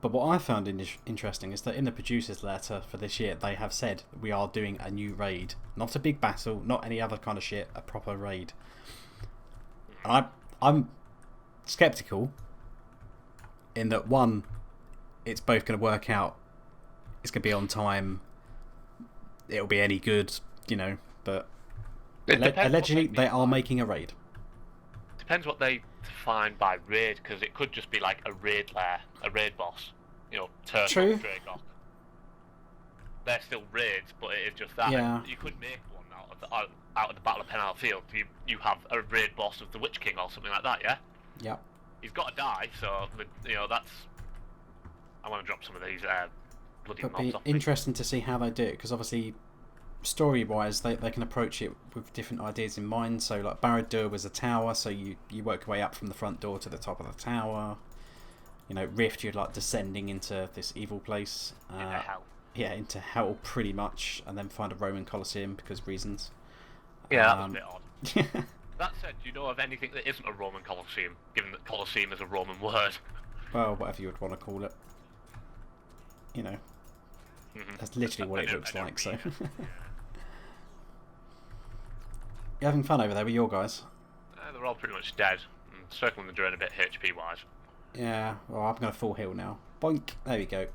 But what I found interesting is that in the producer's letter for this year, they have said we are doing a new raid. Not a big battle, not any other kind of shit, a proper raid. And I'm sceptical in that, one, it's both going to work out, it's going to be on time, it'll be any good, but allegedly they are making a raid. Depends what they define by raid, because it could just be like a raid lair, a raid boss, Turtle, True. Dragok. They're still raids, but it is just that. Yeah. You could make one out of the Battle of Penarth Field. You have a raid boss of the Witch King or something like that, yeah? Yep. He's got to die, so, that's... I want to drop some of these bloody It'll mobs be off me. interesting to see how they do it, because obviously, story-wise, they can approach it with different ideas in mind. So, like, Barad-dûr was a tower, so you work your way up from the front door to the top of the tower. Rift, you're like descending into this evil place. Into hell. Yeah, into hell, pretty much, and then find a Roman Colosseum because reasons. Yeah, that was a bit odd. That said, do you know of anything that isn't a Roman Colosseum, given that Colosseum is a Roman word? Well, whatever you would want to call it. That's literally what it looks like, so... You're having fun over there with your guys? They're all pretty much dead. I'm circling the drain a bit HP-wise. Yeah, well, I'm going to full heal now. Boink! There we go.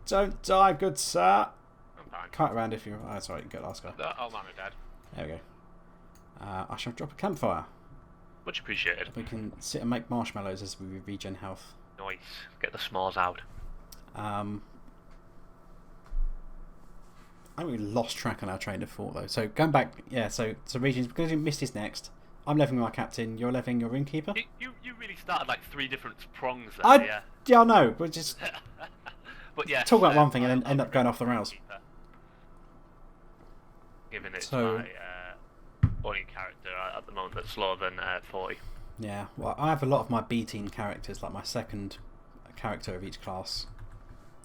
Don't die, good sir! I'm fine. Kite around if you're... Oh, sorry, good last guy. Oh man, are dead. There we go. I shall drop a campfire. Much appreciated. We can sit and make marshmallows as we regen health. Nice. Get the s'mores out. I think we lost track on our train of thought though. So going back, yeah. So regions, because Misty's next. I'm leveling my captain. You're leveling your innkeeper. You really started like 3 different prongs there. Yeah, I know. But just but yeah. talk about one thing and then end up going off the rails. Given it's my only character at the moment that's slower than 40. Yeah. Well, I have a lot of my B team characters, like my second character of each class,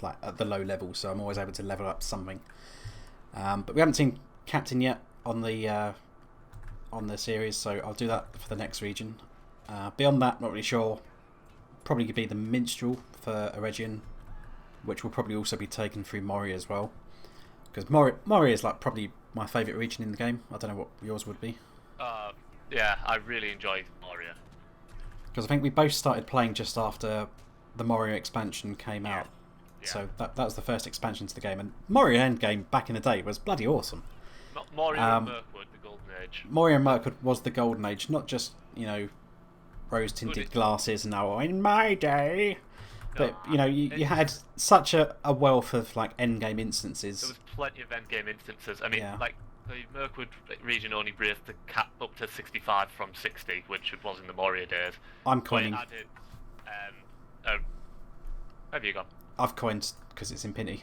like at the low level. So I'm always able to level up something. But we haven't seen captain yet on the series, so I'll do that for the next region. Beyond that, not really sure. Probably could be the minstrel for Eregion, which will probably also be taken through Moria as well, because Moria is like probably my favourite region in the game. I don't know what yours would be. Yeah, I really enjoy Moria. Because I think we both started playing just after the Moria expansion came out. Yeah. So that was the first expansion to the game, and Moria Endgame back in the day was bloody awesome. Moria and Mirkwood, the Golden Age. Moria and Mirkwood was the Golden Age, not just rose-tinted glasses and now in my day. But you had such a wealth of like endgame instances. There was plenty of endgame instances. I mean, like the Mirkwood region only raised the cap up to 65 from 60, which it was in the Moria days. I'm coining. But it added, where have you gone? I've coined because it's in Pinty.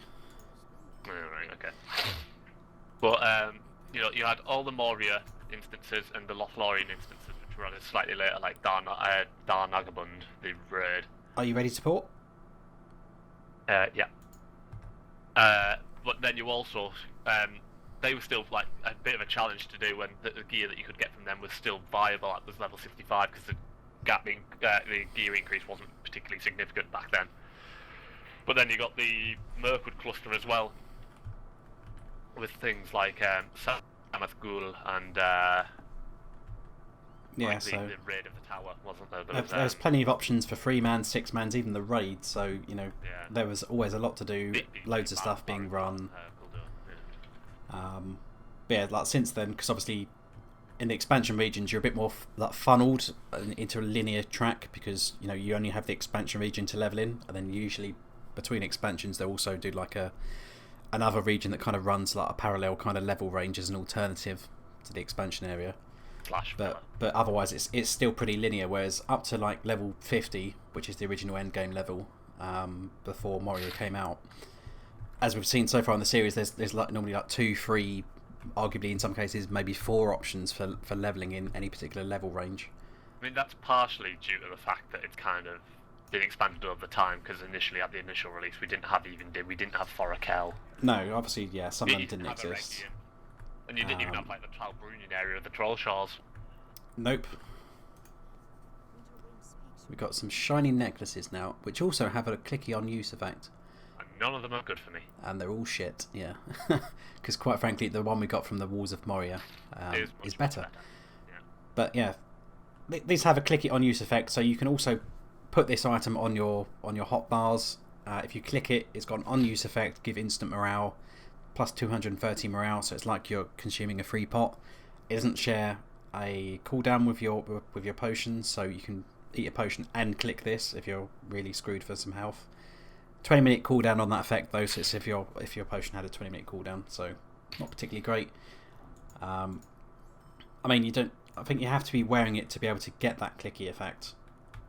Oh, right, okay. But you had all the Moria instances and the Lothlorien instances, which were added slightly later, like Darnagabund, the raid. Are you ready to port? Yeah. But then you also, they were still like a bit of a challenge to do when the gear that you could get from them was still viable at this level 65, because the gear increase wasn't particularly significant back then. But then you got the Mirkwood cluster as well, with things like Samath Ghul and the raid of the tower, wasn't there? There's plenty of options for 3-man, 6-mans, even the raid. So there was always a lot to do, loads of stuff being run. Like since then, because obviously in the expansion regions you're a bit more like funneled into a linear track, because you only have the expansion region to level in, and then usually between expansions they'll also do like another region that kind of runs like a parallel kind of level range as an alternative to the expansion area. But otherwise it's still pretty linear, whereas up to like level 50, which is the original endgame level before Moria came out, as we've seen so far in the series, there's like normally like 2, 3, arguably in some cases maybe 4 options for leveling in any particular level range. I mean, that's partially due to the fact that it's kind of been expanded over time, because initially at the initial release we didn't have Forochel. No, obviously, yeah, some of them didn't exist. And you didn't even have like the Trollbrunian area of the Troll Shores. Nope. We've got some shiny necklaces now, which also have a clicky on use effect. And none of them are good for me. And they're all shit, yeah. Because quite frankly, the one we got from the Walls of Moria is better. Yeah. But yeah, these have a clicky on use effect, so you can also put this item on your hotbars. If you click it, it's got an on use effect, give instant morale, plus 230 morale, so it's like you're consuming a free pot. It doesn't share a cooldown with your potions, so you can eat a potion and click this if you're really screwed for some health. 20-minute cooldown on that effect though, so it's if your potion had a 20-minute cooldown, so not particularly great. I mean, I think you have to be wearing it to be able to get that clicky effect.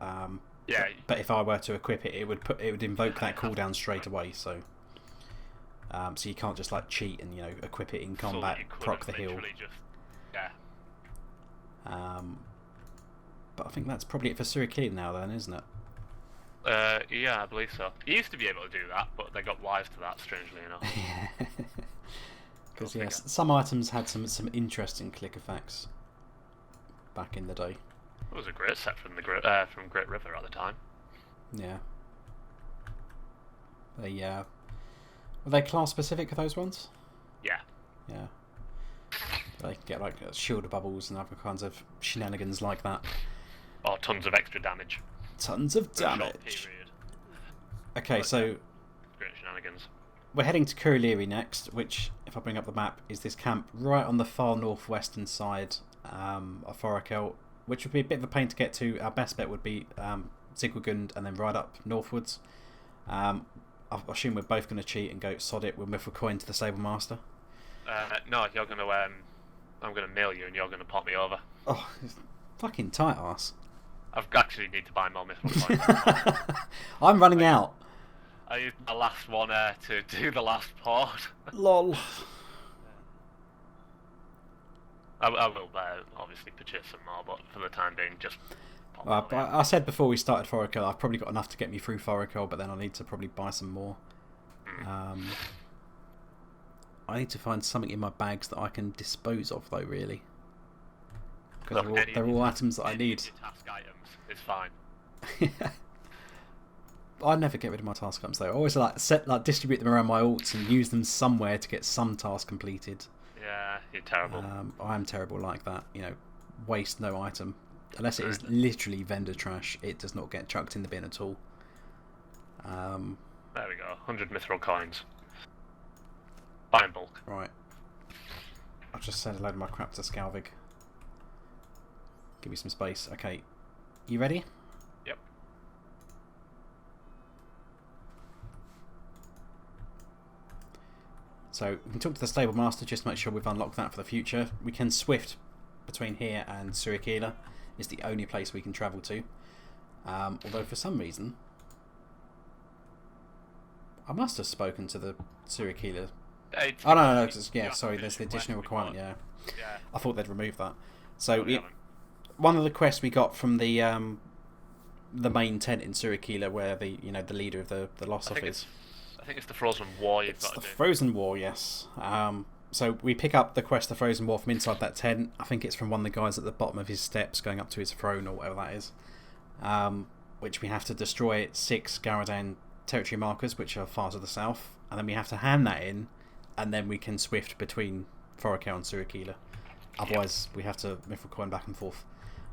Yeah. But if I were to equip it, it would invoke that cooldown straight away. So you can't just like cheat and equip it in combat, proc the heal. But I think that's probably it for Surikil now, then, isn't it? Yeah, I believe so. You used to be able to do that, but they got wise to that, strangely enough. Yeah. Because yes, some items had some interesting click effects back in the day. It was a great set from Great River at the time. Yeah. Were they class specific, those ones? Yeah. Yeah. They get like shield bubbles and other kinds of shenanigans like that. Or tons of extra damage. Tons of damage. Okay, so great shenanigans. We're heading to Kuru-Leiri next, which, if I bring up the map, is this camp right on the far northwestern side of Forochel, which would be a bit of a pain to get to. Our best bet would be Zigwagund and then right up northwards. I assume we're both going to cheat and go sod it with Mithril Coin to the Stable Master. No, you're going to. I'm going to mail you and you're going to pop me over. Oh, fucking tight ass. I've actually need to buy more Mithril Coin. I'm running out. I used my last one to do the last port. Lol. I will obviously purchase some more, but for the time being, just pop them. I said before we started Forochel, I've probably got enough to get me through Forochel, but then I need to probably buy some more. I need to find something in my bags that I can dispose of, though, really. Because they're all items that I need. Task items is fine. I never get rid of my task items, though. I always distribute them around my alts and use them somewhere to get some task completed. Yeah, you're terrible. I am terrible like that. Waste no item. Unless it is literally vendor trash, it does not get chucked in the bin at all. There we go. 100 Mithril Coins. Buy in bulk. Right. I'll just send a load of my crap to Skalvig. Give me some space. Okay. You ready? Yep. So we can talk to the Stable Master just to make sure we've unlocked that for the future. We can swift between here and Surikil. It's the only place we can travel to. Although for some reason I must have spoken to the Surikil. Oh no, yeah, sorry, there's the additional requirement, yeah. I thought they'd remove that. So one of the quests we got from the main tent in Surikil, where the leader of the Lost Off is. I think it's the Frozen War you've got to do. It's the Frozen War, yes. So we pick up the quest, the Frozen War, from inside that tent. I think it's from one of the guys at the bottom of his steps going up to his throne or whatever that is. Which we have to destroy 6 Garadan territory markers, which are far to the south, and then we have to hand that in, and then we can swift between Forochel and Surikil. Otherwise, we have to Mithril Coin back and forth.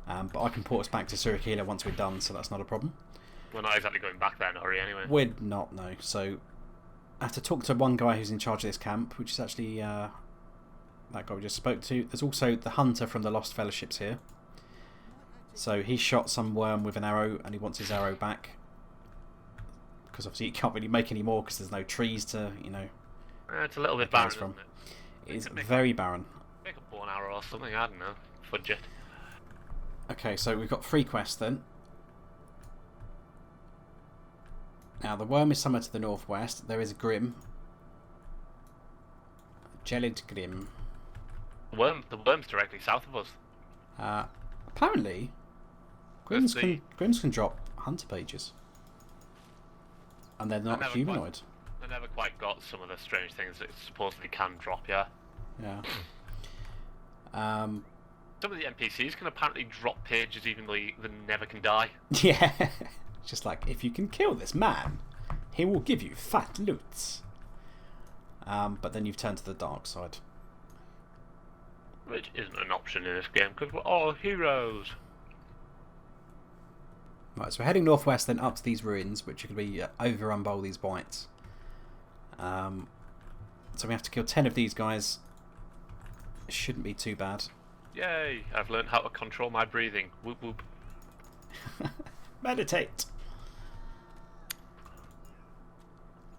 But I can port us back to Surikil once we're done, so that's not a problem. We're not exactly going back there in a hurry anyway. We're not, no. So I have to talk to one guy who's in charge of this camp, which is actually that guy we just spoke to. There's also the hunter from the Lost Fellowships here. So he shot some worm with an arrow, and he wants his arrow back. Because obviously he can't really make any more because there's no trees to, it's a little bit barren, from. Isn't it? It is very barren. Make a bow and arrow or something, I don't know. Fudge it. Okay, so we've got 3 quests then. Now, the worm is somewhere to the northwest. There is a Grim. Gelid Grim. The worm's directly south of us. Apparently, Grims can drop hunter pages. And they're not humanoid. I never quite got some of the strange things that it supposedly can drop, yeah. Yeah. Some of the NPCs can apparently drop pages even though they never can die. Yeah. Just like, if you can kill this man, he will give you fat loots. But then you've turned to the dark side. Which isn't an option in this game, because we're all heroes. Right, so we're heading northwest then up to these ruins, which are going to be overrun by all these wights. So we have to kill 10 of these guys. It shouldn't be too bad. Yay, I've learned how to control my breathing. Whoop whoop. Meditate.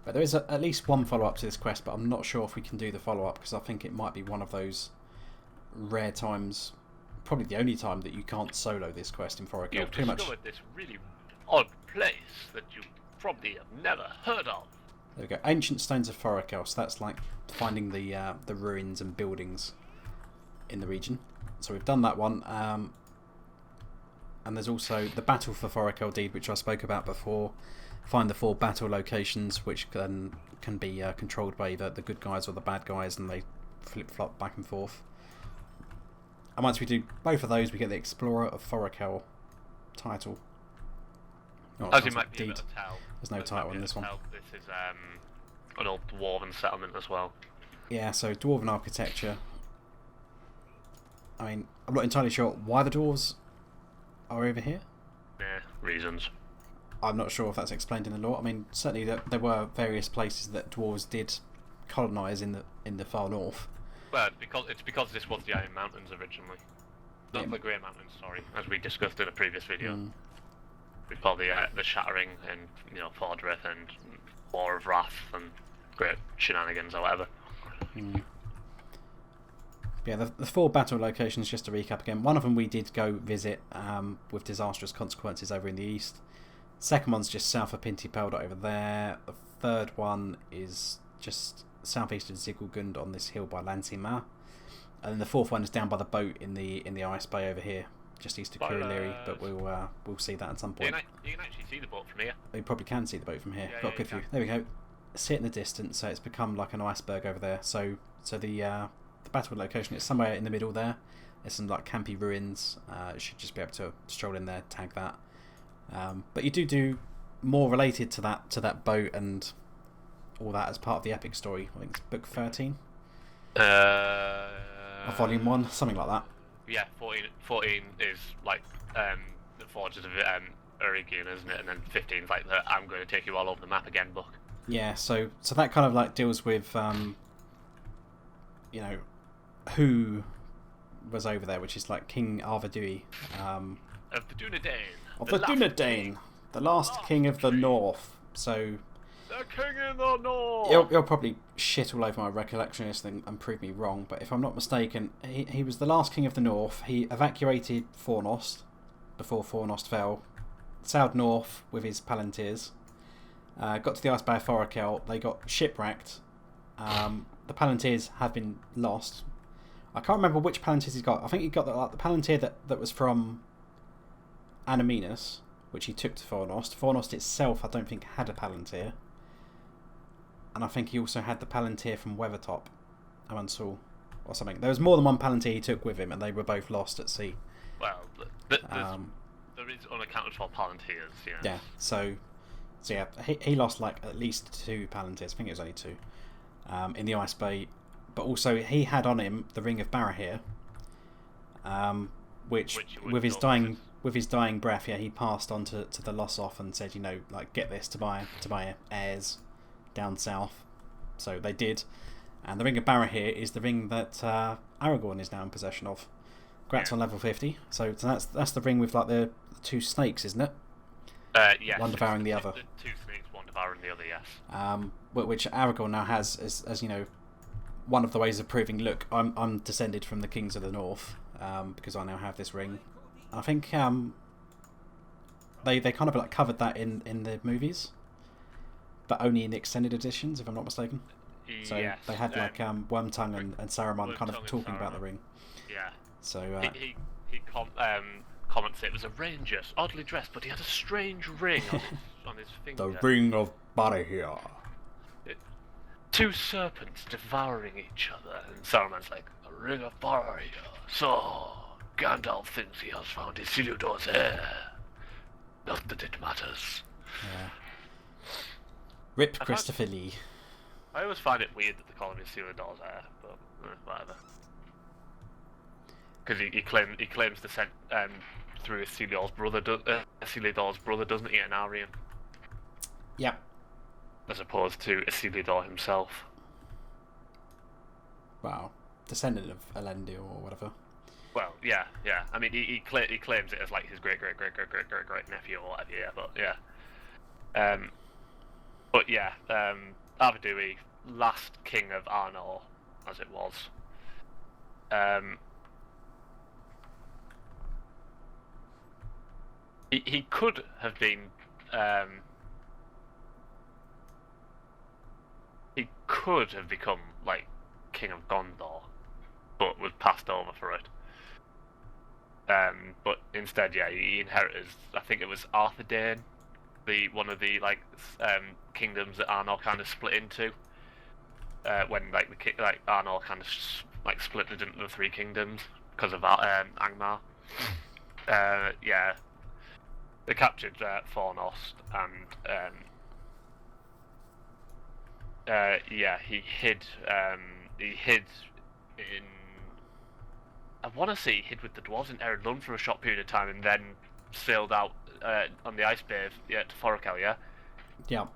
But there is at least one follow-up to this quest, but I'm not sure if we can do the follow-up, because I think it might be one of those rare times, probably the only time, that you can't solo this quest in Forochel. You've discovered this really odd place that you probably have never heard of. There we go. Ancient Stones of Forochel. So that's like finding the ruins and buildings in the region. So we've done that one. And there's also the Battle for Forochel deed, which I spoke about before. Find the 4 battle locations, which can be controlled by either the good guys or the bad guys, and they flip-flop back and forth. And once we do both of those, we get the Explorer of Forochel title. Oh, as you might be able to tell, there's no title in this one. This is an old dwarven settlement as well. Yeah, so dwarven architecture. I mean, I'm not entirely sure why the dwarves are over here. Yeah, reasons. I'm not sure if that's explained in the lore. I mean, certainly there were various places that dwarves did colonise in the far north. Well, it's because this was the Iron Mountains originally. Not the Grey Mountains, sorry, as we discussed in a previous video. Before the Shattering and Fordrith and War of Wrath and Great Shenanigans or whatever. Yeah, the 4 battle locations, just to recap again. One of them we did go visit with disastrous consequences over in the east. Second one's just south of Pintipelda over there. The third one is just southeast of Ziggelgund on this hill by Lansimar. And then the fourth one is down by the boat in the Ice Bay over here, just east of Kuru-Leiri, but we'll see that at some point. You can actually see the boat from here. You probably can see the boat from here. Yeah, Got a good view. There we go. See it in the distance, so it's become like an iceberg over there. So the battle location is somewhere in the middle there. There's some like campy ruins. You should just be able to stroll in there, tag that. But you do more related to that boat and all that as part of the epic story. I think it's book 13. Or volume 1, something like that. Yeah, 14 is like the Forges of Urigian, isn't it? And then 15 is like the I'm going to take you all over the map again book. Yeah, so that kind of like deals with who was over there, which is like King Arvedui. Of the Dunedain. Of the Dunedain, the last king of the north. So the king in the north. You'll probably shit all over my recollection of this thing and prove me wrong, but if I'm not mistaken, he was the last king of the north. He evacuated Fornost before Fornost fell, sailed north with his Palantirs, got to the Ice Bay of Forochel. They got shipwrecked. The Palantirs have been lost. I can't remember which Palantirs he got. I think he got the Palantir that was from Anamenus, which he took to Fornost. Fornost itself, I don't think, had a Palantir. And I think he also had the Palantir from Weathertop, Amansul, or something. There was more than one Palantir he took with him, and they were both lost at sea. Well, there is unaccounted for Palantirs, yeah. Yeah, so yeah, he lost like at least 2 Palantirs. I think it was only 2 in the Ice Bay. But also he had on him the Ring of Barahir, which with his dying breath, he passed on to the Lossoth and said, like, get this to my heirs down south. So they did, and the Ring of Barahir is the ring that Aragorn is now in possession of. Grat's on level 50, so that's the ring with like the 2 snakes, isn't it? Yes. One devouring the other. The 2 snakes, one devouring the other, yes. Which Aragorn now has as one of the ways of proving, look, I'm descended from the kings of the north, because I now have this ring. I think they kind of like covered that in the movies, but only in the extended editions, if I'm not mistaken. So yes, they had like Wormtongue and Saruman kind of talking about the ring. Yeah. So he comments it was a ranger, oddly dressed, but he had a strange ring on his finger. The Ring of Barahir. 2 serpents devouring each other, and Saruman's like, a ring of Barahir, so Gandalf thinks he has found Isildur's heir. Not that it matters. Yeah. Rip Christopher Lee. I always find it weird that they call him Isildur's heir, but whatever. Because he claims descent through Isildur's brother, doesn't he, an Aryan? Yeah. As opposed to Isildur himself. Wow. Descendant of Elendil or whatever. Well, yeah. I mean, he claims it as like his great nephew or whatever. Yeah, but yeah. Ardui, last king of Arnor, as it was. He could have been. He could have become like king of Gondor, but was passed over for it. But instead, yeah, he inherited. I think it was Arthedain, one of the kingdoms that Arnor kind of split into. When Arnor kind of split it into the three kingdoms because of Angmar. Yeah, they captured Fornost and he hid in. I want to say he hid with the dwarves in Eredlund for a short period of time, and then sailed out on the Ice Bay to Forochel. Yeah. Yeah.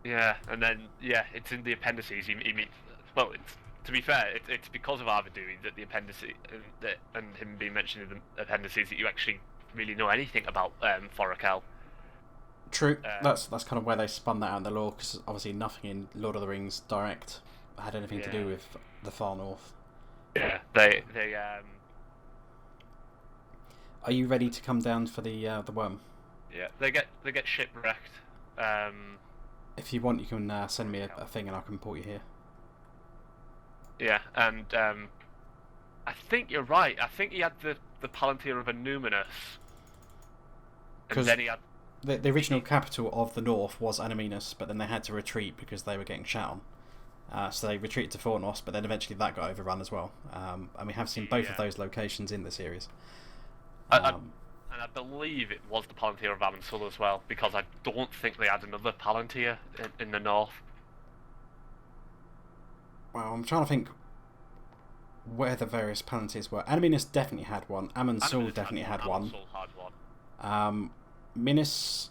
Yeah, and then it's in the appendices. He meets. Well, to be fair, it's because of Arvidui that the appendices and him being mentioned in the appendices that you actually really know anything about Forochel. True. That's kind of where they spun that out in the lore, because obviously nothing in Lord of the Rings direct had anything to do with the far north. Yeah, they. Are you ready to come down for the worm? Yeah, they get shipwrecked. If you want, you can send me a thing, and I can port you here. Yeah, and I think you're right. I think he had the Palantir of Anuminus, and then he had. The original capital of the north was Anuminus, but then they had to retreat because they were getting shot on. So they retreated to Fornost, but then eventually that got overrun as well. And we have seen both of those locations in the series. And I believe it was the Palantir of Amansul as well, because I don't think they had another Palantir in the north. Well, I'm trying to think where the various Palantirs were. Anuminus definitely had one. Amansul definitely had one. Minas...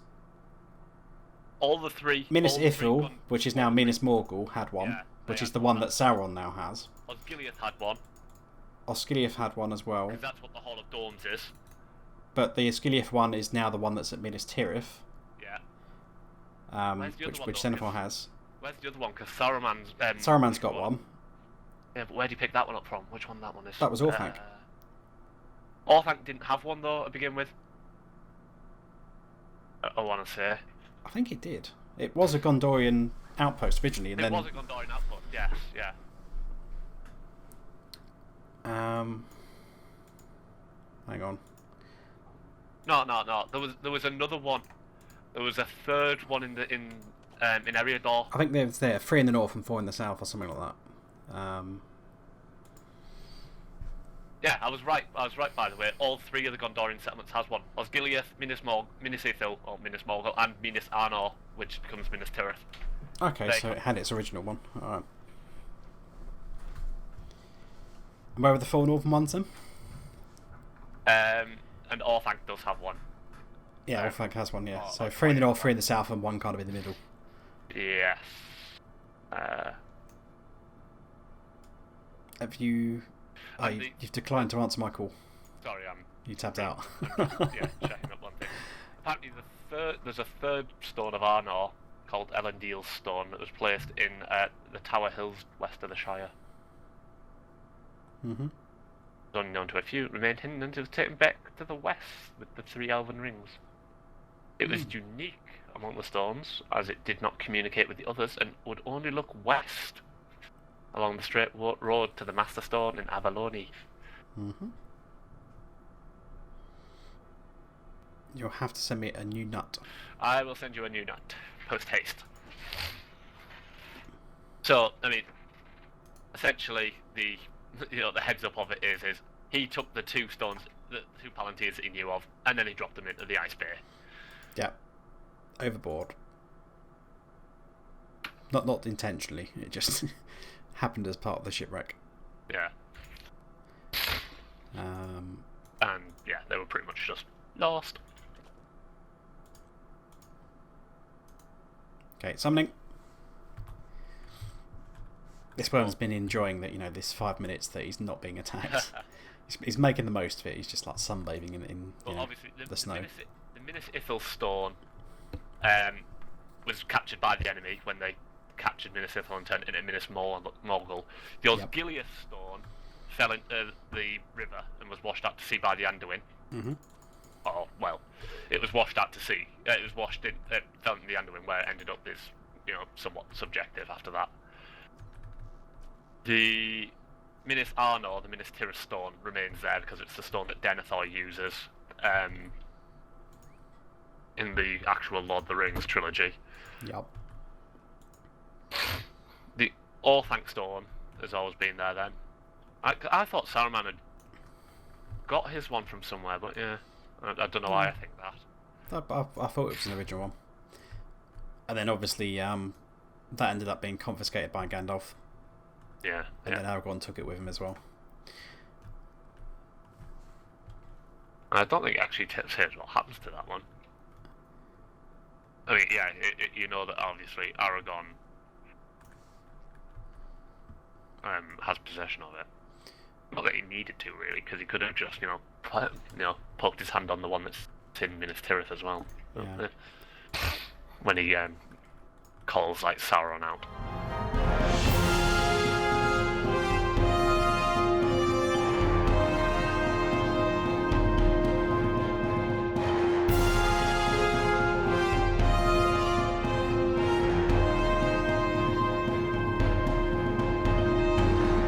All the three... Minas Ithil, which is now Minas Morgul, had one, which is the one that Sauron now has. Osgiliath had one. Osgiliath had one as well. Because that's what the Hall of Domes is. But the Osgiliath one is now the one that's at Minas Tirith. Yeah. Which Cenethor has. Where's the other one? Because Saruman's... Saruman's got one. Yeah, but where do you pick that one up from? Which one that one is? That was Orthanc. Orthanc didn't have one, though, to begin with. I want to say. I think it did. It was a Gondorian outpost originally, and it was a Gondorian outpost. Yes, yeah. Hang on. No. There was another one. There was a third one in Eriador. I think there's 3 in the north and 4 in the south, or something like that. Yeah, I was right. By the way. All 3 of the Gondorian settlements has one: Osgiliath, Minas Ithil, or Minas Morgul, and Minas Arnor, which becomes Minas Tirith. Okay, so it had its original one. All right. And where were the 4 northern ones then? And Orthanc does have one. Yeah, Orthanc has one. Yeah, so 3 in the north, 3 in the south, and 1 kind of in the middle. Yes. Have you? You've declined to answer my call. Sorry, you tapped out. Checking up one thing. Apparently, there's a third stone of Arnor called Elendil's Stone that was placed in the Tower Hills west of the Shire. Mm-hmm. It's only known to a few. It remained hidden until it was taken back to the west with the 3 elven rings. It was unique among the stones, as it did not communicate with the others and would only look west along the straight road to the Master Stone in Avaloni. Mm-hmm. You'll have to send me a new nut. I will send you a new nut, post haste. So, I mean, essentially the the heads up of it is he took the two stones, the two palantirs that he knew of, and then he dropped them into the Ice Bay. Yeah, overboard. Not intentionally. It just happened as part of the shipwreck. Yeah. And yeah, they were pretty much just lost. Okay, summoning. This one's been enjoying that, this 5 minutes that he's not being attacked. He's making the most of it. He's just like sunbathing in obviously the snow. The Minas Ithil Stone was captured by the enemy when they captured Minas Ithil and turned it into Minas Morgul. The Osgiliath Stone fell into the river and was washed out to sea by the Anduin. Mm-hmm. Oh, well, it was washed out to sea. It was fell into the Anduin, where it ended up is, somewhat subjective after that. The Minas Arnor, the Minas Tirith Stone, remains there because it's the stone that Denethor uses in the actual Lord of the Rings trilogy. Yep. The Orthanc Stone has always been there then. I thought Saruman had got his one from somewhere, but yeah, I don't know why I think that. I thought it was an original one. And then obviously that ended up being confiscated by Gandalf. Yeah. And then Aragorn took it with him as well. I don't think it actually says what happens to that one. I mean, yeah, you know that obviously Aragorn has possession of it. Not that he needed to, really, because he could have just, poked his hand on the one that's in Minas Tirith as well. Yeah. When he calls, Sauron out.